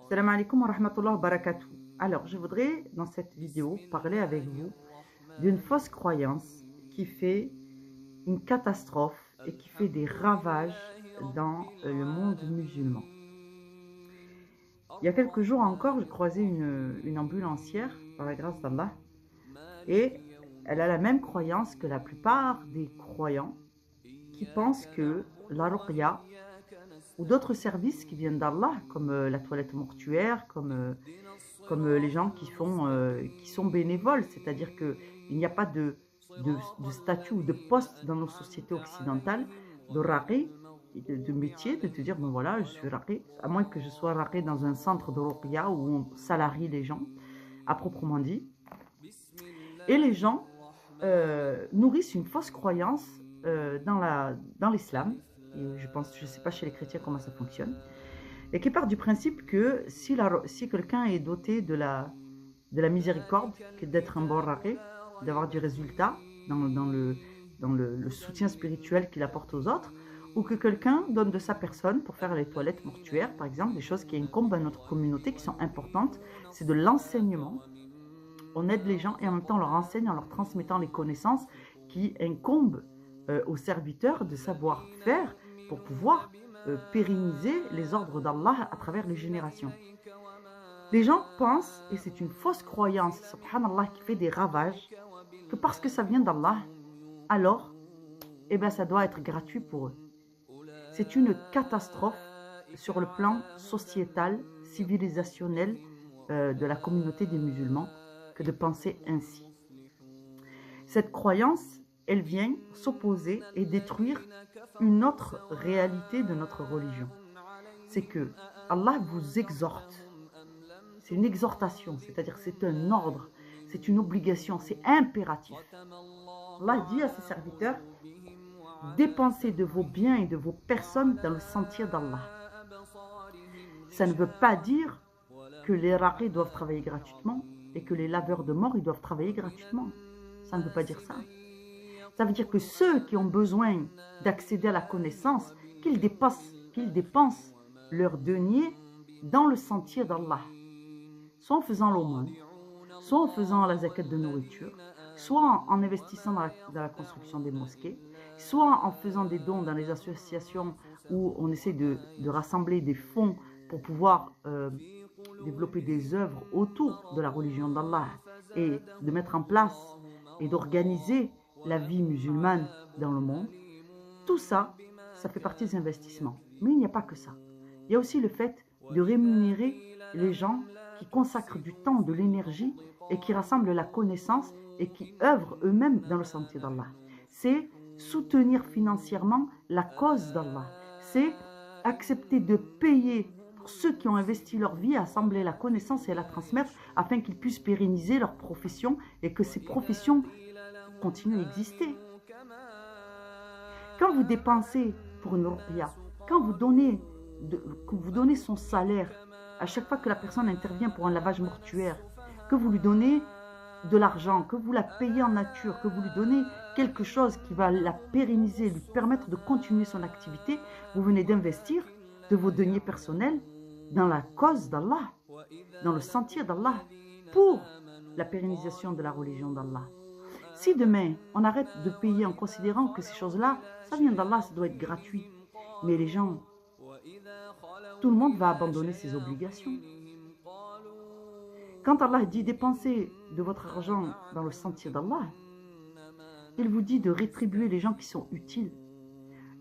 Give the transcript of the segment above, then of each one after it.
Salam alaikum wa rahmatullah wa barakatuh. Alors, je voudrais dans cette vidéo parler avec vous d'une fausse croyance qui fait une catastrophe et qui fait des ravages dans le monde musulman. Il y a quelques jours encore, je croisais une ambulancière, par la grâce d'Allah, et elle a la même croyance que la plupart des croyants qui pensent que la ruqya ou d'autres services qui viennent d'Allah, comme la toilette mortuaire, comme les gens qui sont bénévoles, c'est-à-dire qu'il n'y a pas de statut ou de poste dans nos sociétés occidentales de raqi, de métier, de te dire, bon voilà, je suis raqi, à moins que je sois raqi dans un centre de ruqya où on salarie les gens, à proprement dit. Et les gens nourrissent une fausse croyance dans l'islam, et je ne sais pas chez les chrétiens comment ça fonctionne, et qui part du principe que si quelqu'un est doté de la miséricorde, d'être un bon raqi, d'avoir du résultat dans le soutien spirituel qu'il apporte aux autres, ou que quelqu'un donne de sa personne pour faire les toilettes mortuaires, par exemple, des choses qui incombent à notre communauté, qui sont importantes, c'est de l'enseignement. On aide les gens et en même temps on leur enseigne en leur transmettant les connaissances qui incombent aux serviteurs de savoir faire pour pouvoir pérenniser les ordres d'Allah à travers les générations. Les gens pensent, et c'est une fausse croyance, subhanallah, qui fait des ravages, que parce que ça vient d'Allah, alors, ça doit être gratuit pour eux. C'est une catastrophe sur le plan sociétal, civilisationnel de la communauté des musulmans que de penser ainsi. Cette croyance, elle vient s'opposer et détruire une autre réalité de notre religion. C'est que Allah vous exhorte. C'est une exhortation, c'est-à-dire c'est un ordre, c'est une obligation, c'est impératif. Allah dit à ses serviteurs, dépensez de vos biens et de vos personnes dans le sentier d'Allah. Ça ne veut pas dire que les raqis doivent travailler gratuitement et que les laveurs de morts ils doivent travailler gratuitement. Ça ne veut pas dire ça. Ça veut dire que ceux qui ont besoin d'accéder à la connaissance, qu'ils dépensent leurs deniers dans le sentier d'Allah. Soit en faisant l'aumône, soit en faisant la zakat de nourriture, soit en investissant dans la construction des mosquées, soit en faisant des dons dans les associations où on essaie de rassembler des fonds pour pouvoir développer des œuvres autour de la religion d'Allah et de mettre en place et d'organiser la vie musulmane dans le monde. Tout ça, ça fait partie des investissements. Mais il n'y a pas que ça. Il y a aussi le fait de rémunérer les gens qui consacrent du temps, de l'énergie et qui rassemblent la connaissance et qui œuvrent eux-mêmes dans le sentier d'Allah. C'est soutenir financièrement la cause d'Allah. C'est accepter de payer pour ceux qui ont investi leur vie à assembler la connaissance et à la transmettre afin qu'ils puissent pérenniser leur profession et que ces professions continuent à exister. Quand vous dépensez pour une ruqya, quand vous donnez son salaire à chaque fois que la personne intervient pour un lavage mortuaire, que vous lui donnez de l'argent, que vous la payez en nature, que vous lui donnez quelque chose qui va la pérenniser, lui permettre de continuer son activité, vous venez d'investir de vos deniers personnels dans la cause d'Allah, dans le sentier d'Allah, pour la pérennisation de la religion d'Allah. Si demain, on arrête de payer en considérant que ces choses-là, ça vient d'Allah, ça doit être gratuit. Mais les gens, tout le monde va abandonner ses obligations. Quand Allah dit dépensez de votre argent dans le sentier d'Allah, il vous dit de rétribuer les gens qui sont utiles.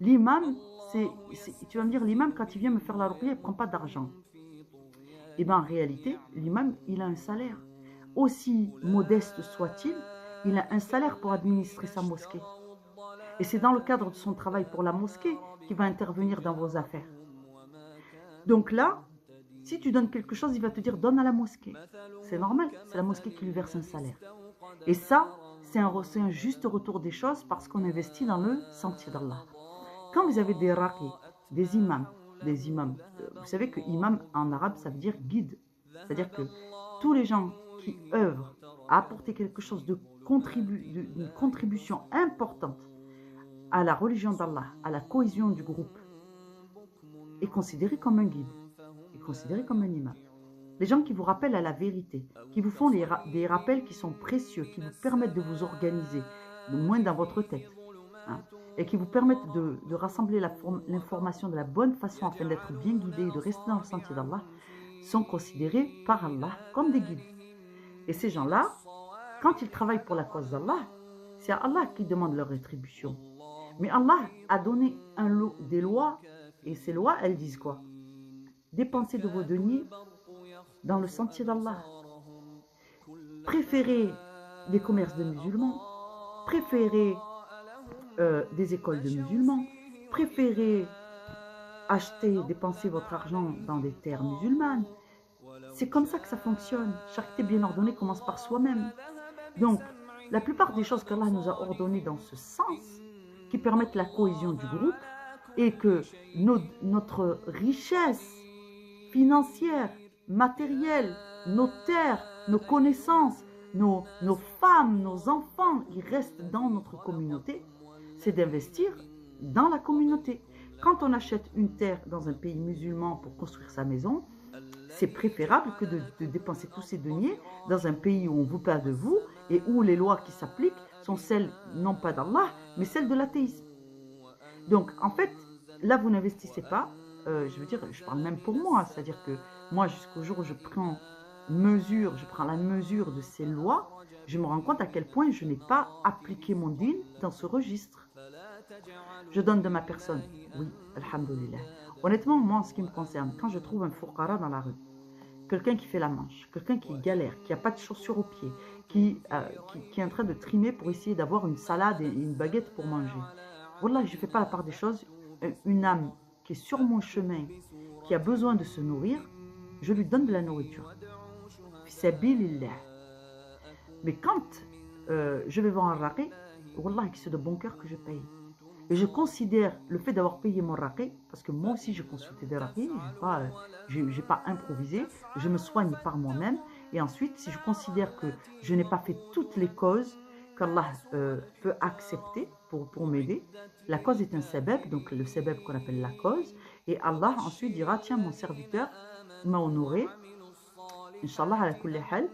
L'imam, tu vas me dire, l'imam, quand il vient me faire la ruqya, il ne prend pas d'argent. Et bien en réalité, l'imam, il a un salaire. Aussi modeste soit-il, il a un salaire pour administrer sa mosquée. Et c'est dans le cadre de son travail pour la mosquée qu'il va intervenir dans vos affaires. Donc là, si tu donnes quelque chose, il va te dire donne à la mosquée. C'est normal, c'est la mosquée qui lui verse un salaire. Et ça, c'est un juste retour des choses parce qu'on investit dans le sentier d'Allah. Quand vous avez des raqis, des imams, vous savez que imam en arabe, ça veut dire guide. C'est-à-dire que tous les gens qui œuvrent à apporter quelque chose une contribution importante à la religion d'Allah, à la cohésion du groupe, est considéré comme un guide, est considéré comme un imam. Les gens qui vous rappellent à la vérité, qui vous font des rappels qui sont précieux, qui vous permettent de vous organiser, le moins dans votre tête, hein, et qui vous permettent de rassembler l'information de la bonne façon afin d'être bien guidé et de rester dans le sentier d'Allah, sont considérés par Allah comme des guides. Et ces gens-là, quand ils travaillent pour la cause d'Allah, c'est à Allah qui demande leur rétribution. Mais Allah a donné des lois, et ces lois, elles disent quoi? Dépensez de vos deniers dans le sentier d'Allah. Préférez des commerces de musulmans, préférez des écoles de musulmans, préférez acheter, dépenser votre argent dans des terres musulmanes. C'est comme ça que ça fonctionne. Charité bien ordonnée commence par soi-même. Donc, la plupart des choses qu'Allah nous a ordonnées dans ce sens, qui permettent la cohésion du groupe, et que notre richesse financière, matérielle, nos terres, nos connaissances, nos femmes, nos enfants, ils restent dans notre communauté, c'est d'investir dans la communauté. Quand on achète une terre dans un pays musulman pour construire sa maison, c'est préférable que de dépenser tous ces deniers dans un pays où on vous parle de vous et où les lois qui s'appliquent sont celles, non pas d'Allah, mais celles de l'athéisme. Donc, en fait, là, vous n'investissez pas. Je veux dire, je parle même pour moi, c'est-à-dire que moi, jusqu'au jour où je prends la mesure de ces lois, je me rends compte à quel point je n'ai pas appliqué mon din dans ce registre. Je donne de ma personne, oui, alhamdoulilah. Honnêtement, moi, en ce qui me concerne, quand je trouve un fourkara dans la rue, quelqu'un qui fait la manche, quelqu'un qui galère, qui n'a pas de chaussures aux pieds, qui est en train de trimer pour essayer d'avoir une salade et une baguette pour manger. Wallah, je ne fais pas la part des choses. Une âme qui est sur mon chemin, qui a besoin de se nourrir, je lui donne de la nourriture. Fisabilillah. Mais quand je vais voir un raqi, wallah, c'est de bon cœur que je paye. Et je considère le fait d'avoir payé mon raqi, parce que moi aussi j'ai consulté des raqis, je n'ai pas improvisé, je me soigne par moi-même. Et ensuite, si je considère que je n'ai pas fait toutes les causes qu'Allah peut accepter pour m'aider, la cause est un sabab, donc le sabab qu'on appelle la cause, et Allah ensuite dira, tiens, mon serviteur m'a honoré, Inch'Allah ala kulli hal,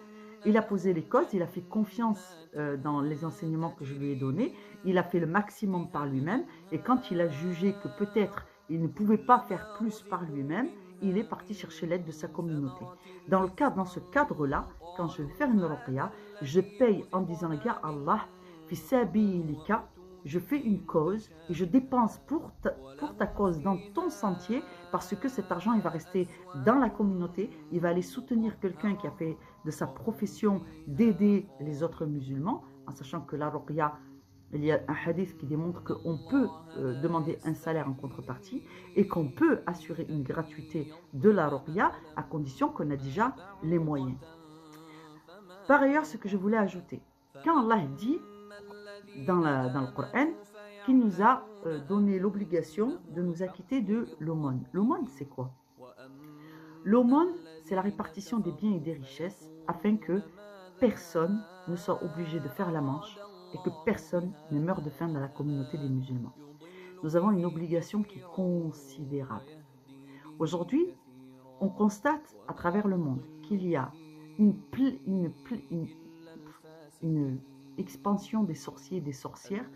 il a posé les causes, il a fait confiance dans les enseignements que je lui ai donnés, il a fait le maximum par lui-même, et quand il a jugé que peut-être il ne pouvait pas faire plus par lui-même, il est parti chercher l'aide de sa communauté. Dans ce cadre-là, quand je vais faire une ruqya, je paye en disant, ya Allah, fi sabilika, je fais une cause et je dépense pour ta cause dans ton sentier, parce que cet argent, il va rester dans la communauté, il va aller soutenir quelqu'un qui a fait de sa profession d'aider les autres musulmans, en sachant que la ruqya, il y a un hadith qui démontre qu'on peut demander un salaire en contrepartie et qu'on peut assurer une gratuité de la ruqya à condition qu'on a déjà les moyens. Par ailleurs, ce que je voulais ajouter, quand Allah dit dans le Coran qu'il nous a donné l'obligation de nous acquitter de l'aumône. L'aumône, c'est quoi? L'aumône, c'est la répartition des biens et des richesses afin que personne ne soit obligé de faire la manche et que personne ne meure de faim dans la communauté des musulmans. Nous avons une obligation qui est considérable. Aujourd'hui, on constate à travers le monde qu'il y a une expansion des sorciers et des sorcières,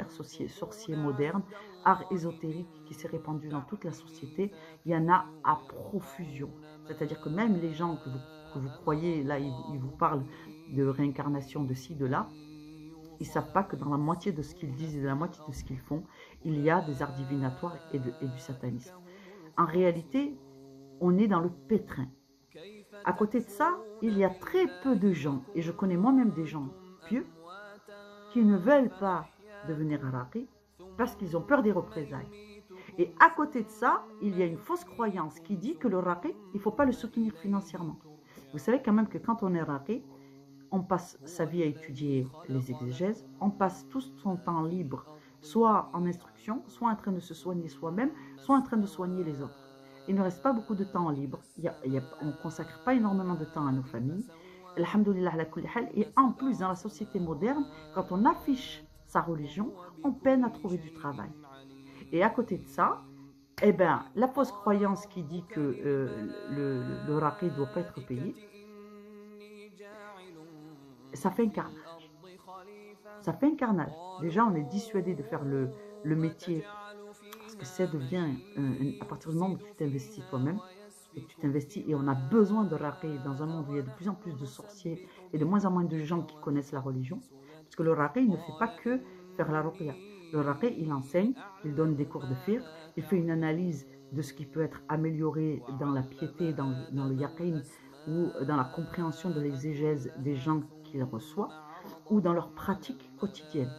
sorciers modernes, art ésotérique qui s'est répandu dans toute la société. Il y en a à profusion. C'est-à-dire que même les gens que vous croyez, là, ils vous parlent de réincarnation de ci, de là, ils ne savent pas que dans la moitié de ce qu'ils disent et dans la moitié de ce qu'ils font, il y a des arts divinatoires et du satanisme. En réalité, on est dans le pétrin. À côté de ça, il y a très peu de gens, et je connais moi-même des gens pieux, qui ne veulent pas devenir raqi parce qu'ils ont peur des représailles. Et à côté de ça, il y a une fausse croyance qui dit que le raqi, il ne faut pas le soutenir financièrement. Vous savez quand même que quand on est raqi, on passe sa vie à étudier les exégèses, on passe tout son temps libre, soit en instruction, soit en train de se soigner soi-même, soit en train de soigner les autres. Il ne reste pas beaucoup de temps libre, on ne consacre pas énormément de temps à nos familles. Alhamdoulilah ala kulli hal. Et en plus, dans la société moderne, quand on affiche sa religion, on peine à trouver du travail. Et à côté de ça, Eh bien, la fausse croyance qui dit que le raqi ne doit pas être payé, ça fait un carnage. Ça fait un carnage. Déjà, on est dissuadé de faire le métier parce que ça devient, à partir du moment où tu t'investis toi-même, et que tu t'investis, et on a besoin de raqi dans un monde où il y a de plus en plus de sorciers et de moins en moins de gens qui connaissent la religion, parce que le raqi ne fait pas que faire la ruqya. Le raqi, il enseigne, il donne des cours de fiqh, il fait une analyse de ce qui peut être amélioré dans la piété, dans le yaqin, ou dans la compréhension de l'exégèse des gens qu'il reçoit, ou dans leur pratique quotidienne.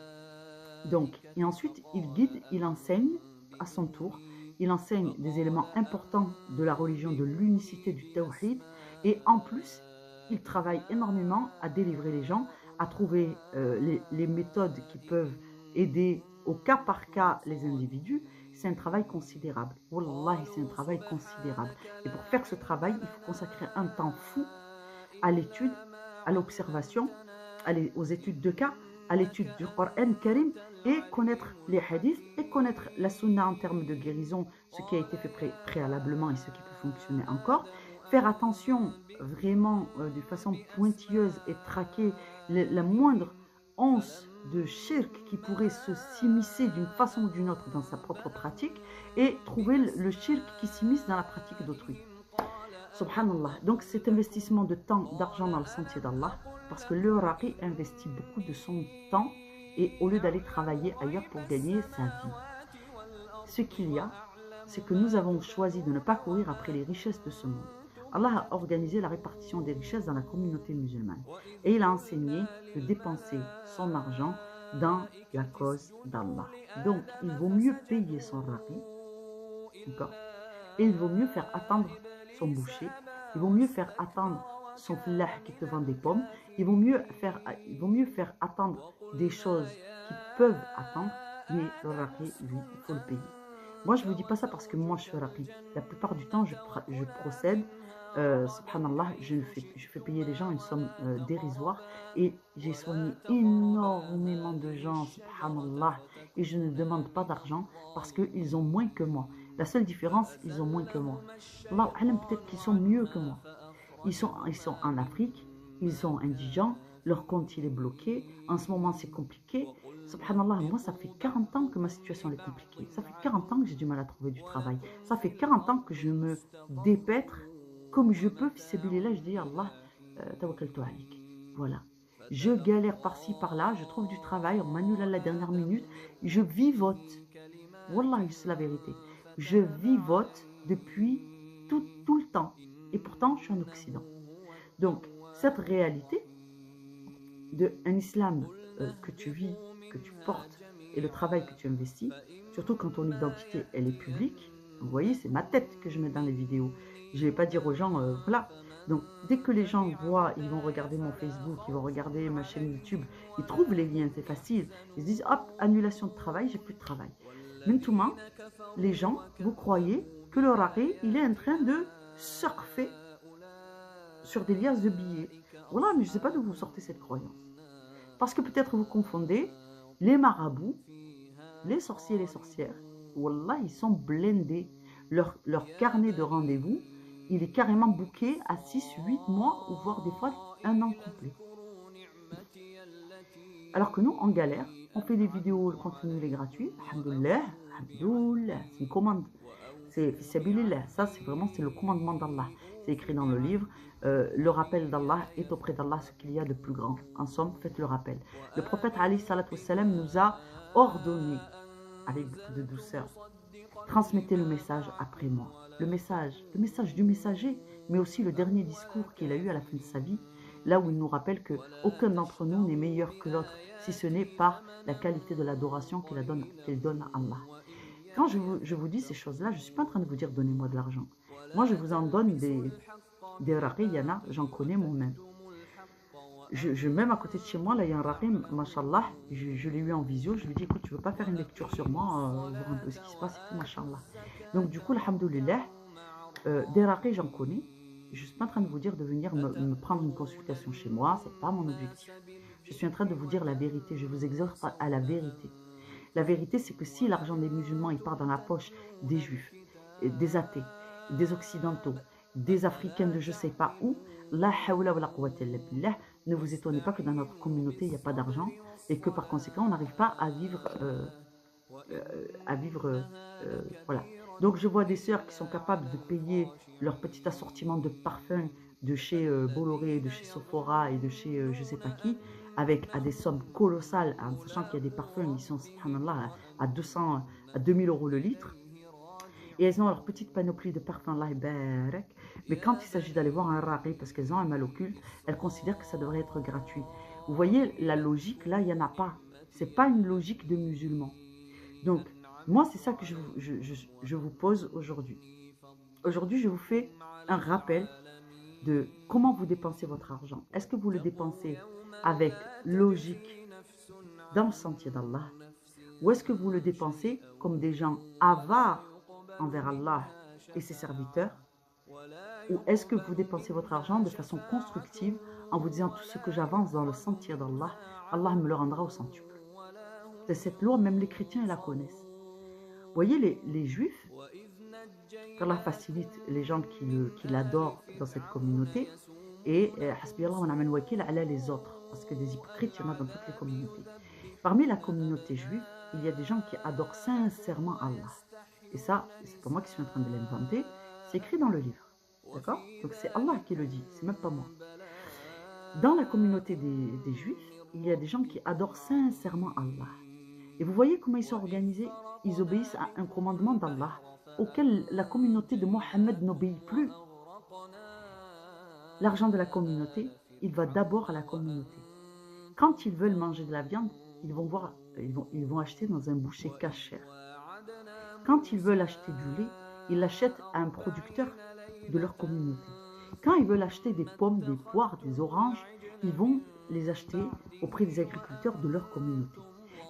Donc, et ensuite, il guide, il enseigne à son tour, il enseigne des éléments importants de la religion, de l'unicité du tawhid, et en plus, il travaille énormément à délivrer les gens, à trouver les méthodes qui peuvent aider au cas par cas les individus. C'est un travail considérable. Wallahi, c'est un travail considérable. Et pour faire ce travail, il faut consacrer un temps fou à l'étude, à l'observation, aux études de cas, à l'étude du Coran Karim, et connaître les hadiths et connaître la sunna en termes de guérison, ce qui a été fait préalablement et ce qui peut fonctionner encore. Faire attention vraiment de façon pointilleuse et traquer la moindre once de shirk qui pourrait s'immiscer d'une façon ou d'une autre dans sa propre pratique, et trouver le shirk qui s'immisce dans la pratique d'autrui. Subhanallah. Donc cet investissement de temps, d'argent dans le sentier d'Allah, parce que le raqi investit beaucoup de son temps, et au lieu d'aller travailler ailleurs pour gagner sa vie. Ce qu'il y a, c'est que nous avons choisi de ne pas courir après les richesses de ce monde. Allah a organisé la répartition des richesses dans la communauté musulmane, et il a enseigné de dépenser son argent dans la cause d'Allah. Donc il vaut mieux payer son raqi, d'accord, et il vaut mieux faire attendre son boucher, il vaut mieux faire attendre son flah qui te vend des pommes, il vaut mieux faire attendre des choses qui peuvent attendre, mais le raqi, lui, il faut le payer. Moi, je ne vous dis pas ça parce que moi, je suis raqi. La plupart du temps, je procède, subhanallah, je fais payer les gens une somme dérisoire, et j'ai soigné énormément de gens, subhanallah, et je ne demande pas d'argent parce qu'ils ont moins que moi. La seule différence, ils ont moins que moi. Allah, peut-être qu'ils sont mieux que moi. Ils sont en Afrique, ils sont indigents, leur compte il est bloqué, en ce moment c'est compliqué. Subhanallah, moi ça fait 40 ans que ma situation est compliquée. Ça fait 40 ans que j'ai du mal à trouver du travail. Ça fait 40 ans que je me dépêtre comme je peux. Fisabilillah, je dis Allah, tawakkaltu alik. Voilà. Je galère par-ci, par-là, je trouve du travail, on m'annule à la dernière minute, je vivote. Wallah, c'est la vérité. Je vivote depuis tout le temps. Et pourtant, je suis en Occident. Donc, cette réalité d'un islam que tu vis, que tu portes, et le travail que tu investis, surtout quand ton identité, elle est publique, vous voyez, c'est ma tête que je mets dans les vidéos. Je ne vais pas dire aux gens, voilà. Donc, dès que les gens voient, ils vont regarder mon Facebook, ils vont regarder ma chaîne YouTube, ils trouvent les liens, c'est facile. Ils se disent, hop, annulation de travail, j'ai plus de travail. Maintenant, les gens, vous croyez que le raqi, il est en train de surfer sur des liasses de billets. Voilà, mais je ne sais pas d'où vous sortez cette croyance. Parce que peut-être vous confondez les marabouts, les sorciers et les sorcières. Wallah, ils sont blindés. Leur carnet de rendez-vous, il est carrément booké à 6, 8 mois, ou voire des fois un an complet. Alors que nous, on galère, on fait des vidéos, le contenu il est gratuit, alhamdoulilah, alhamdoulilah, c'est une commande. C'est fisabilillah, ça c'est vraiment le commandement d'Allah. C'est écrit dans le livre, le rappel d'Allah est auprès d'Allah ce qu'il y a de plus grand. En somme, faites le rappel. Le prophète alayhi salatu wassalam nous a ordonné, avec beaucoup de douceur, transmettez le message après moi. Le message du messager, mais aussi le dernier discours qu'il a eu à la fin de sa vie, là où il nous rappelle qu'aucun d'entre nous n'est meilleur que l'autre, si ce n'est par la qualité de l'adoration qu'il donne à Allah. Quand je vous dis ces choses-là, je ne suis pas en train de vous dire donnez-moi de l'argent. Moi, je vous en donne des raqis, il y en a, j'en connais moi-même. Même à côté de chez moi, là, il y a un raqi, mashallah, je l'ai eu en visio, je lui ai dit, écoute, tu veux pas faire une lecture sur moi, voir un peu ce qui se passe et tout, mashallah. Donc, du coup, alhamdoulilah, des raqis, j'en connais. Je ne suis pas en train de vous dire de venir me prendre une consultation chez moi, ce n'est pas mon objectif. Je suis en train de vous dire la vérité, je vous exhorte à la vérité. La vérité, c'est que si l'argent des musulmans il part dans la poche des juifs, des athées, des occidentaux, des africains de je ne sais pas où, la hawla wa la quwwata illa billah, ne vous étonnez pas que dans notre communauté, il n'y a pas d'argent et que par conséquent, on n'arrive pas à vivre voilà. Donc, je vois des sœurs qui sont capables de payer leur petit assortiment de parfums de chez Bolloré, de chez Sephora et de chez je ne sais pas qui, avec à des sommes colossales, en sachant qu'il y a des parfums qui sont, subhanallah, à 200, à 2000 euros le litre. Et elles ont leur petite panoplie de parfums, Allah barak. Mais quand il s'agit d'aller voir un rari parce qu'elles ont un mal occulte, elles considèrent que ça devrait être gratuit. Vous voyez, la logique, là, il n'y en a pas. Ce n'est pas une logique de musulman. Donc, moi, c'est ça que je vous pose aujourd'hui. Aujourd'hui, je vous fais un rappel de comment vous dépensez votre argent. Est-ce que vous le dépensez avec logique dans le sentier d'Allah, ou est-ce que vous le dépensez comme des gens avares envers Allah et ses serviteurs, ou est-ce que vous dépensez votre argent de façon constructive en vous disant tout ce que j'avance dans le sentier d'Allah, Allah me le rendra au centuple. C'est cette loi, même les chrétiens la connaissent. Vous voyez, les juifs, qu'Allah facilite les gens qui l'adorent dans cette communauté, et hasbi Allah wa ni'mal wakil ala les autres, parce que des hypocrites, il y en a dans toutes les communautés. Parmi la communauté juive, il y a des gens qui adorent sincèrement Allah. Et ça, c'est pas moi qui suis en train de l'inventer, c'est écrit dans le livre. D'accord? Donc c'est Allah qui le dit, c'est même pas moi. Dans la communauté des juifs, il y a des gens qui adorent sincèrement Allah. Et vous voyez comment ils sont organisés? Ils obéissent à un commandement d'Allah auquel la communauté de Mohammed n'obéit plus. L'argent de la communauté, il va d'abord à la communauté. Quand ils veulent manger de la viande, ils vont acheter dans un boucher cachère. Quand ils veulent acheter du lait, ils l'achètent à un producteur de leur communauté. Quand ils veulent acheter des pommes, des poires, des oranges, ils vont les acheter auprès des agriculteurs de leur communauté.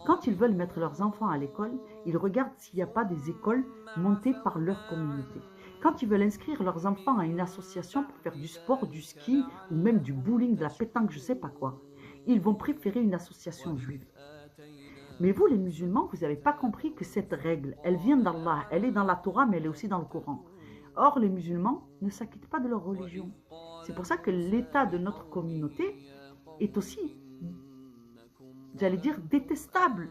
Quand ils veulent mettre leurs enfants à l'école, ils regardent s'il n'y a pas des écoles montées par leur communauté. Quand ils veulent inscrire leurs enfants à une association pour faire du sport, du ski ou même du bowling, de la pétanque, je ne sais pas quoi, ils vont préférer une association juive. Mais vous, les musulmans, vous n'avez pas compris que cette règle, elle vient d'Allah, elle est dans la Torah, mais elle est aussi dans le Coran. Or, les musulmans ne s'acquittent pas de leur religion. C'est pour ça que l'état de notre communauté est aussi, j'allais dire, détestable.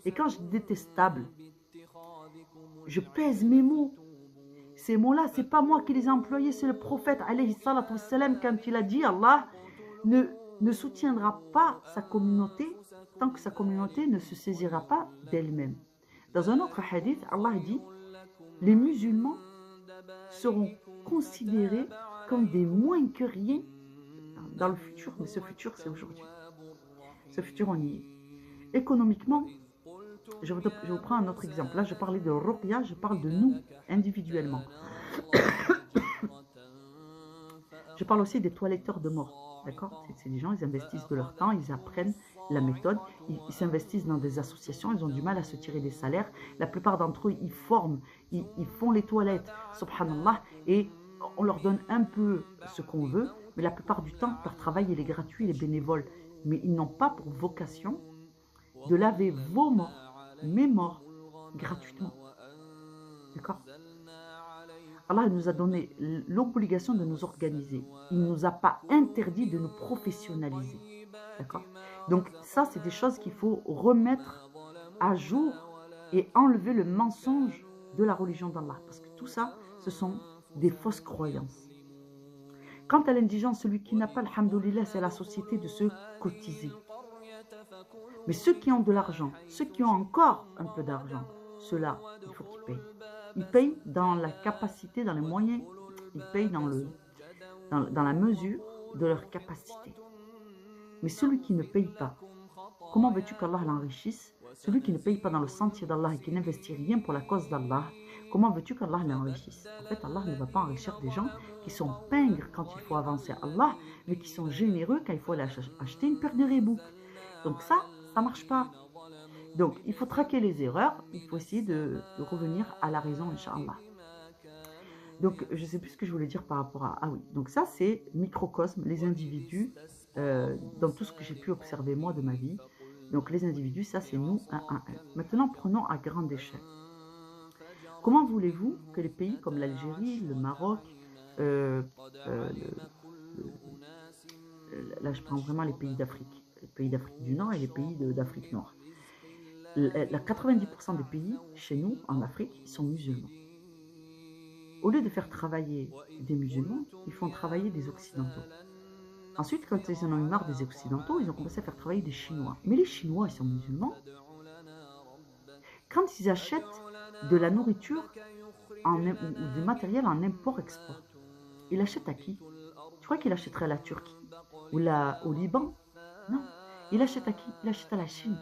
Et quand je dis détestable, je pèse mes mots. Ces mots-là, ce n'est pas moi qui les ai employés, c'est le prophète, alayhi salatu wassalam, quand il a dit, Allah ne soutiendra pas sa communauté tant que sa communauté ne se saisira pas d'elle-même. Dans un autre hadith, Allah dit, les musulmans seront considérés comme des moins que rien dans le futur, mais ce futur, c'est aujourd'hui. Ce futur, on y est. Économiquement, je vous prends un autre exemple. Là, je parlais de Ruqya, je parle de nous, individuellement. Je parle aussi des toiletteurs de mort. D'accord? C'est des gens, ils investissent de leur temps, ils apprennent la méthode, ils s'investissent dans des associations, ils ont du mal à se tirer des salaires. La plupart d'entre eux, ils forment, ils font les toilettes, subhanallah, et on leur donne un peu ce qu'on veut, mais la plupart du temps, leur travail, il est gratuit, il est bénévole. Mais ils n'ont pas pour vocation de laver vos morts, mes morts, gratuitement. D'accord? Allah nous a donné l'obligation de nous organiser. Il ne nous a pas interdit de nous professionnaliser. D'accord? Donc ça, c'est des choses qu'il faut remettre à jour et enlever le mensonge de la religion d'Allah. Parce que tout ça, ce sont des fausses croyances. Quant à l'indigence, celui qui n'a pas, alhamdoulilah, c'est la société de se cotiser. Mais ceux qui ont de l'argent, ceux qui ont encore un peu d'argent, ceux-là, il faut qu'ils payent. Ils payent dans la capacité, dans les moyens, ils payent dans la mesure de leur capacité. Mais celui qui ne paye pas, comment veux-tu qu'Allah l'enrichisse? Celui qui ne paye pas dans le sentier d'Allah et qui n'investit rien pour la cause d'Allah, comment veux-tu qu'Allah l'enrichisse? En fait, Allah ne va pas enrichir des gens qui sont pingres quand il faut avancer à Allah, mais qui sont généreux quand il faut aller acheter une paire de Reebok. Donc ça ne marche pas. Donc, il faut traquer les erreurs, il faut essayer de revenir à la raison, Inch'Allah. Donc, je ne sais plus ce que je voulais dire par rapport à... Ah oui, donc ça, c'est microcosme, les individus, dans tout ce que j'ai pu observer, moi, de ma vie. Donc, les individus, ça, c'est nous, un. Maintenant, prenons à grande échelle. Comment voulez-vous que les pays comme l'Algérie, le Maroc, euh, euh, là je prends vraiment les pays d'Afrique du Nord et les pays d'Afrique Nord. La 90% des pays chez nous, en Afrique, ils sont musulmans. Au lieu de faire travailler des musulmans, ils font travailler des occidentaux. Ensuite, quand ils en ont eu marre des occidentaux, ils ont commencé à faire travailler des Chinois. Mais les Chinois, ils sont musulmans. Quand ils achètent de la nourriture ou du matériel en import-export, ils achètent à qui? Tu crois qu'il achèterait à la Turquie ou au Liban? Non. Il achète à qui? Il achète à la Chine.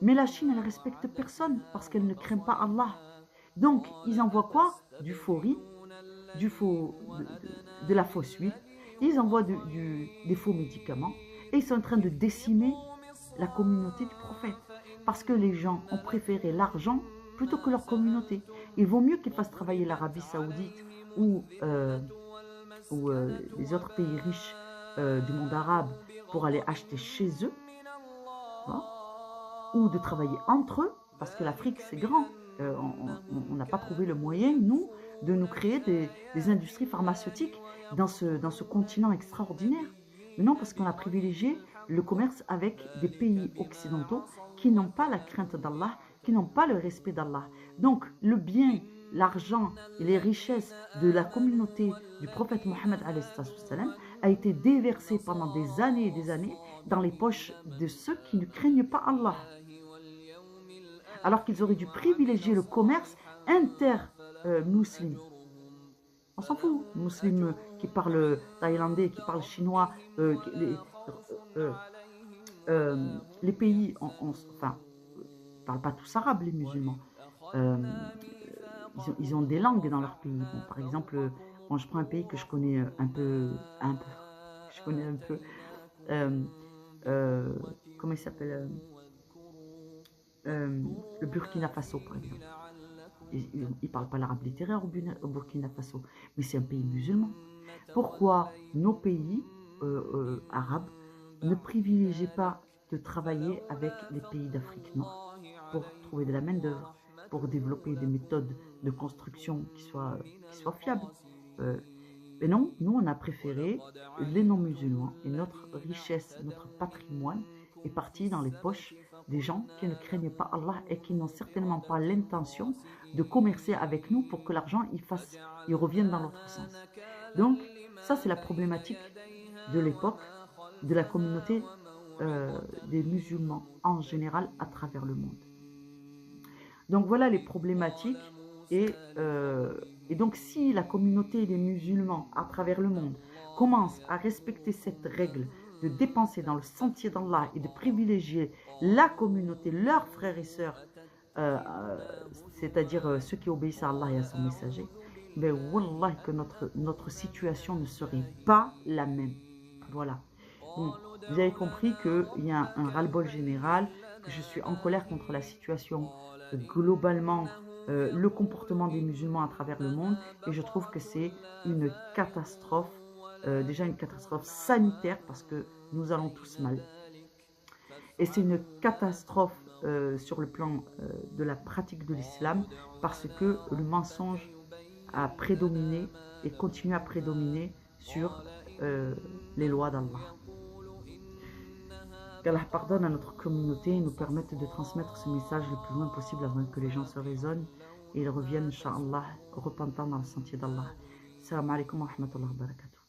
Mais la Chine, elle ne respecte personne parce qu'elle ne craint pas Allah. Donc, ils envoient quoi? Du faux riz, de la fausse huile. Ils envoient des faux médicaments. Et ils sont en train de décimer la communauté du prophète. Parce que les gens ont préféré l'argent plutôt que leur communauté. Il vaut mieux qu'ils fassent travailler l'Arabie Saoudite ou les autres pays riches du monde arabe pour aller acheter chez eux, hein, ou de travailler entre eux, parce que l'Afrique c'est grand. On n'a pas trouvé le moyen, nous, de nous créer des industries pharmaceutiques dans ce continent extraordinaire. Mais non, parce qu'on a privilégié le commerce avec des pays occidentaux qui n'ont pas la crainte d'Allah, qui n'ont pas le respect d'Allah. Donc, le bien, l'argent et les richesses de la communauté du prophète Mohammed a été déversé pendant des années et des années dans les poches de ceux qui ne craignent pas Allah. Alors qu'ils auraient dû privilégier le commerce inter-musulman. On s'en fout, musulmans qui parlent thaïlandais, qui parlent chinois, les pays, enfin, ne parlent pas tous arabes, les musulmans. Ils ont des langues dans leur pays. Bon, par exemple, bon, je prends un pays que je connais je connais un peu. Comment il s'appelle le Burkina Faso, par exemple. Ils ne parlent pas l'arabe littéraire au Burkina Faso, mais c'est un pays musulman. Pourquoi nos pays arabes ne privilégient pas de travailler avec les pays d'Afrique noire pour trouver de la main-d'œuvre, pour développer des méthodes de construction qui soient fiables? Mais non, nous on a préféré les non-musulmans et notre richesse, notre patrimoine est parti dans les poches des gens qui ne craignent pas Allah et qui n'ont certainement pas l'intention de commercer avec nous pour que l'argent il revienne dans l'autre sens. Donc ça c'est la problématique de l'époque de la communauté des musulmans en général à travers le monde. Donc voilà les problématiques et donc si la communauté des musulmans à travers le monde commence à respecter cette règle de dépenser dans le sentier d'Allah et de privilégier la communauté, leurs frères et sœurs, c'est-à-dire ceux qui obéissent à Allah et à son messager, ben wallah que notre situation ne serait pas la même. Voilà. Bon, vous avez compris qu'il y a un ras-le-bol général, que je suis en colère contre la situation globalement, le comportement des musulmans à travers le monde, et je trouve que c'est une catastrophe, déjà une catastrophe sanitaire parce que nous allons tous mal, et c'est une catastrophe sur le plan de la pratique de l'islam parce que le mensonge a prédominé et continue à prédominer sur les lois d'Allah. Qu'Allah pardonne à notre communauté et nous permette de transmettre ce message le plus loin possible avant que les gens se raisonnent et ils reviennent, Inch'Allah, repentants dans le sentier d'Allah. Assalamu alaikum wa rahmatullahi wa barakatuh.